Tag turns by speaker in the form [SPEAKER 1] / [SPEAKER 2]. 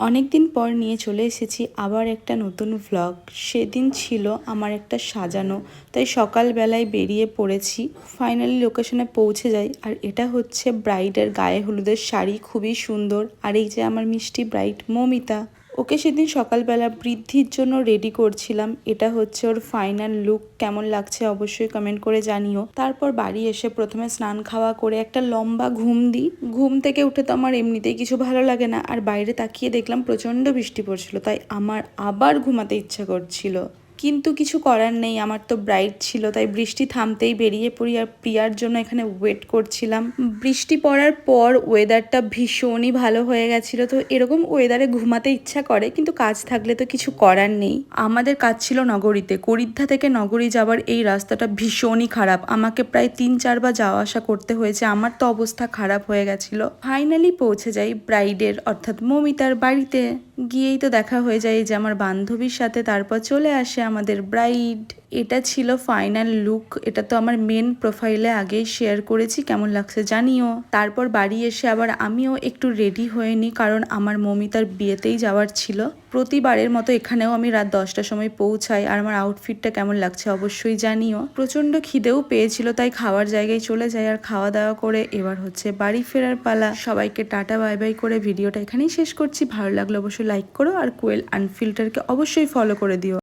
[SPEAKER 1] অনেক দিন পর নিয়ে চলে এসেছি আবার একটা নতুন ভ্লগ। সেদিন ছিল আমার একটা সাজানো, তাই সকালবেলায় বেরিয়ে পড়েছি। ফাইনালি লোকেশনে পৌঁছে যাই। আর এটা হচ্ছে ব্রাইডের গায়ে হলুদের শাড়ি, খুবই সুন্দর। আর এই যে আমার মিষ্টি ব্রাইড মৌমিতা, ওকে সেদিন সকালবেলা বৃদ্ধির জন্য রেডি করছিলাম। এটা হচ্ছে ওর ফাইনাল লুক। কেমন লাগছে অবশ্যই কমেন্ট করে জানিও। তারপর বাড়ি এসে প্রথমে স্নান খাওয়া করে একটা লম্বা ঘুম দিই। ঘুম থেকে উঠে তো আমার এমনিতেই কিছু ভালো লাগে না, আর বাইরে তাকিয়ে দেখলাম প্রচণ্ড বৃষ্টি পড়ছিল, তাই আমার আবার ঘুমাতে ইচ্ছা করছিল। কিন্তু কিছু করার নেই, আমার তো ব্রাইড ছিল, তাই বৃষ্টি থামতেই বেরিয়ে পড়ি। আর প্রিয়ার জন্য এখানে ওয়েট করছিলাম। বৃষ্টি পড়ার পর ওয়েদারটা ভীষণই ভালো হয়ে গেছিলো। তো এরকম ওয়েদারে ঘুমাতে ইচ্ছা করে, কিন্তু কাজ থাকলে তো কিছু করার নেই। আমাদের কাজ ছিল নগরীতে। করিদ্ধা থেকে নগরী যাওয়ার এই রাস্তাটা ভীষণই খারাপ। আমাকে প্রায় 3-4 বার যাওয়া আসা করতে হয়েছে। আমার তো অবস্থা খারাপ হয়ে গেছিলো। ফাইনালি পৌঁছে যাই ব্রাইডের অর্থাৎ মৌমিতার বাড়িতে। গিয়েই তো দেখা হয়ে যায় যে আমার বান্ধবীর সাথে। তারপর চলে আসে আমাদের ব্রাইড। এটা ছিল ফাইনাল লুক। এটা তো আমার মেন প্রোফাইলে আগেই শেয়ার করেছি, কেমন লাগছে জানিও। তারপর বাড়ি এসে আবার আমিও একটু রেডি হয়ে নিই, কারণ আমার মৌমিতার বিয়েতেই যাওয়ার ছিল। প্রতিবারের মতো এখানেও আমি রাত 10টার সময় পৌঁছাই। আর আমার আউটফিটটা কেমন লাগছে অবশ্যই জানিও। প্রচণ্ড খিদেও পেয়েছিল, তাই খাওয়ার জায়গায় চলে যাই। আর খাওয়া দাওয়া করে এবার হচ্ছে বাড়ি ফেরার পালা। সবাইকে টাটা বাই বাই করে ভিডিওটা এখানেই শেষ করছি। ভালো লাগলে অবশ্যই লাইক করো, আর কোয়েল আনফিল্টারকে অবশ্যই ফলো করে দিও।